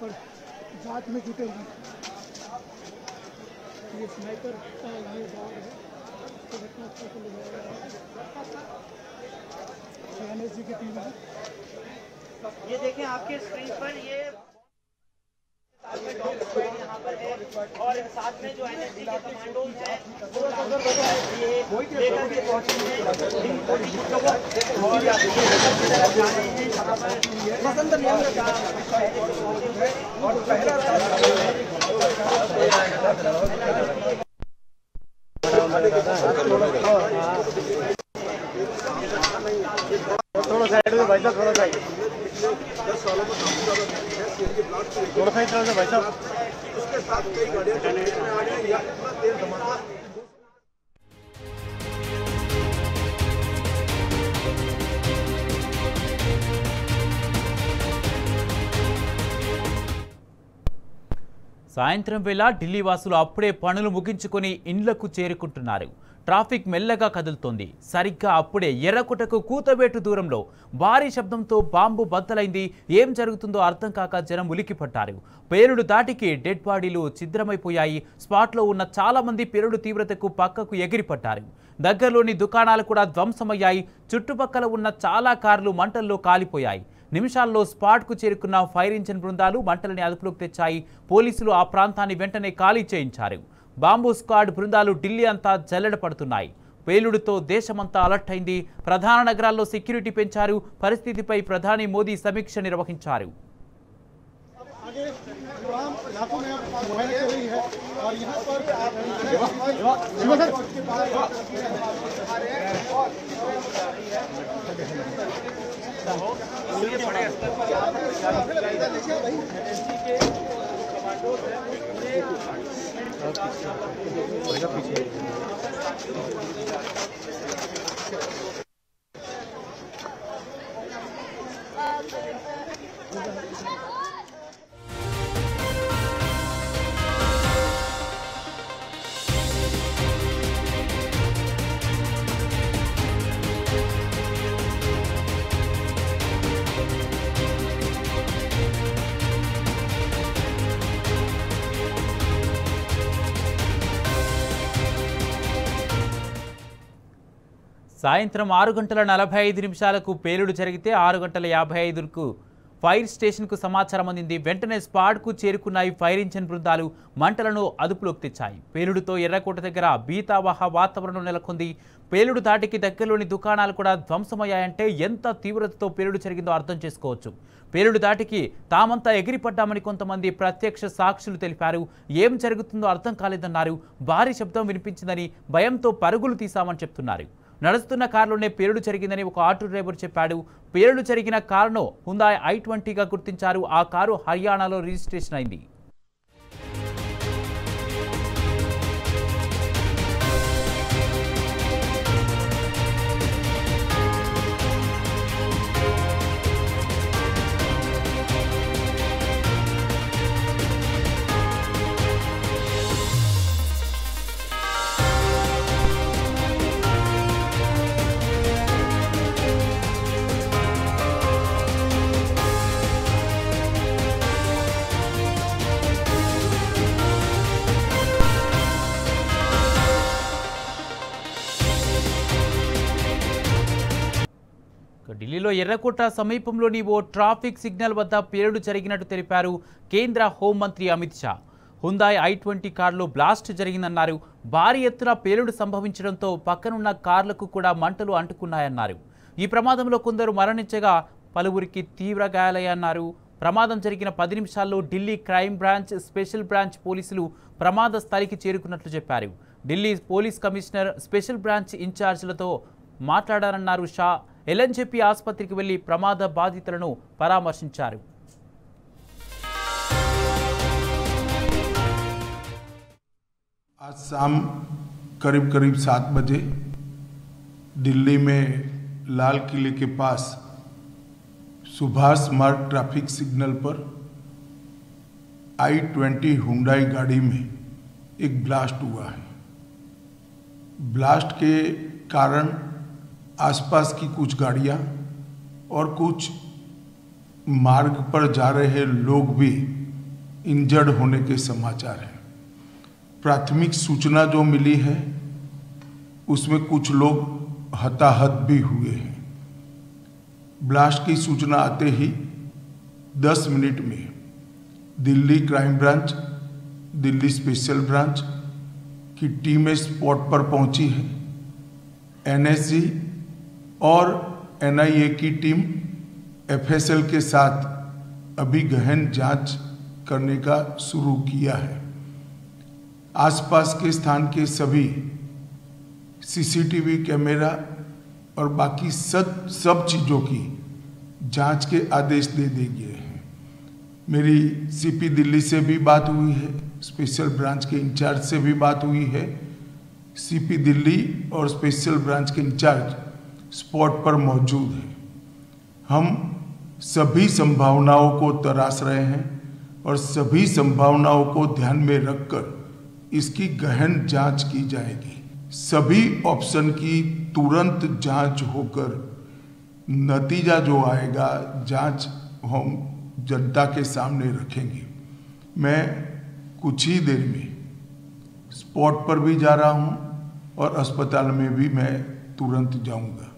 पर जांच में जुटे हैं। ये स्नाइपर का ये दौर है तो घटनास्थल को ले जाया गया है। एनएसजी की टीम है। ये देखें आपके स्क्रीन पर ये यहाँ पर है और साथ में जो एनएसजी के कमांडोज हैं वो लेकर के पहुंचे हैं और पहला थोड़ा साइड में भाई साहब, थोड़ा साइड, 10 सालों में काफी ज्यादा सीएनजी प्लांट थोड़ा साइड से भाई साहब। उसके साथ कई गाड़ियां चलने आ गई या इतना तेज धमाका। సాయంత్రం వేళ ఢిల్లీ వాసులు అప్పుడే పనులు ముగించుకొని ఇండ్లకు చేరుకుంటున్నారు. ట్రాఫిక్ మెల్లగా కదులుతోంది. సరిగ్గా అప్పుడే ఎర్రకోటకు కూతవేటు దూరంలో భారీ శబ్దంతో బాంబు బద్దలైంది. ఏం జరుగుతుందో అర్థం కాక జనం ఉలిక్కిపడ్డారు. పేలుడు దాటికి డెడ్ బాడీలు ఛిద్రమైపోయాయి. స్పాట్లో ఉన్న చాలా మంది పేలుడు తీవ్రతకు పక్కకు ఎగిరిపడ్డారు. దగ్గరలోని దుకాణాలు కూడా ధ్వంసమయ్యాయి. చుట్టుపక్కల ఉన్న చాలా కార్లు మంటల్లో కాలిపోయాయి. నిమిషాల్లో స్పాట్కు చేరుకున్న ఫైర్ ఇంజిన్ బృందాలు మంటలని అదుపులోకి తెచ్చాయి. పోలీసులు ఆ ప్రాంతాన్ని వెంటనే ఖాళీ చేయించారు. బాంబు స్క్వాడ్ బృందాలు ఢిల్లీ అంతా జల్లెడ పడుతున్నాయి. పేలుడుతో దేశమంతా అలర్ట్ అయింది. ప్రధాన నగరాల్లో సెక్యూరిటీ పెంచారు. పరిస్థితిపై ప్రధాని మోదీ సమీక్ష నిర్వహించారు. సాయంత్రం 6:45 పేలుడు జరిగితే 6:55 ఫైర్ స్టేషన్కు సమాచారం అందింది. వెంటనే స్పాట్కు చేరుకున్నాయి ఫైర్ ఇంజిన్ బృందాలు. మంటలను అదుపులోకి తెచ్చాయి. పేలుడుతో ఎర్రకోట దగ్గర భీతావహ వాతావరణం నెలకొంది. పేలుడు దాటికి దగ్గరలోని దుకాణాలు కూడా ధ్వంసమయ్యాయంటే ఎంత తీవ్రతతో పేలుడు జరిగిందో అర్థం చేసుకోవచ్చు. పేలుడు దాటికి తామంతా ఎగిరిపడ్డామని కొంతమంది ప్రత్యక్ష సాక్షులు తెలిపారు. ఏం జరుగుతుందో అర్థం కాలేదన్నారు. భారీ శబ్దం వినిపించిందని భయంతో పరుగులు తీశామని చెప్తున్నారు. నడుస్తున్న కారులోనే పేలుడు జరిగిందని ఒక ఆటో డ్రైవర్ చెప్పాడు. పేలుడు జరిగిన కారును హుందాయ్ i20గా గుర్తించారు. ఆ కారు హర్యానాలో రిజిస్ట్రేషన్ అయింది. ఢిల్లీలో ఎర్రకోట సమీపంలోని ఓ ట్రాఫిక్ సిగ్నల్ వద్ద పేలుడు జరిగినట్టు తెలిపారు కేంద్ర హోంమంత్రి అమిత్ షా. హుందాయ్ i20 కారులో బ్లాస్ట్ జరిగిందన్నారు. భారీ ఎత్తున పేలుడు సంభవించడంతో పక్కనున్న కార్లకు కూడా మంటలు అంటుకున్నాయన్నారు. ఈ ప్రమాదంలో కొందరు మరణించగా పలువురికి తీవ్ర గాయాలయ్యన్నారు. ప్రమాదం జరిగిన 10 నిమిషాల్లో Delhi crime branch, special branch పోలీసులు ప్రమాద స్థలికి చేరుకున్నట్లు చెప్పారు. Delhi police commissioner, special branch ఇన్ఛార్జీలతో మాట్లాడారన్నారు షా. ఎల్ఎన్జేపీ ఆసుపత్రికి వెళ్లి ప్రమాద బాధితులను పరామర్శించారు. आज शाम करीब 7 बजे दिल्ली में लाल किले के पास सुभाष मार्ग ट्रैफिक सिग्नल पर i20 हुंडई गाड़ी में एक ब्लास्ट हुआ है। ब्लास्ट के कारण आसपास की कुछ गाड़ियां और कुछ मार्ग पर जा रहे लोग भी इंजर्ड होने के समाचार हैं। प्राथमिक सूचना जो मिली है उसमें कुछ लोग हताहत भी हुए हैं। ब्लास्ट की सूचना आते ही 10 मिनट में Delhi crime branch, Delhi special branch की टीमें स्पॉट पर पहुंची है। एनएसजी और एनआईए की टीम एफएसएल के साथ अभी गहन जांच करने का शुरू किया है। आसपास के स्थान के सभी सीसीटीवी कैमरा और बाकी सब चीज़ों की जांच के आदेश दे दिए हैं। मेरी सीपी दिल्ली से भी बात हुई है, स्पेशल ब्रांच के इंचार्ज से भी बात हुई है। सीपी दिल्ली और स्पेशल ब्रांच के इंचार्ज स्पॉट पर मौजूद हैं। हम सभी संभावनाओं को तराश रहे हैं और सभी संभावनाओं को ध्यान में रखकर इसकी गहन जांच की जाएगी। सभी ऑप्शन की तुरंत जांच होकर नतीजा जो आएगा जांच हम जनता के सामने रखेंगे। मैं कुछ ही देर में स्पॉट पर भी जा रहा हूं और अस्पताल में भी मैं तुरंत जाऊंगा।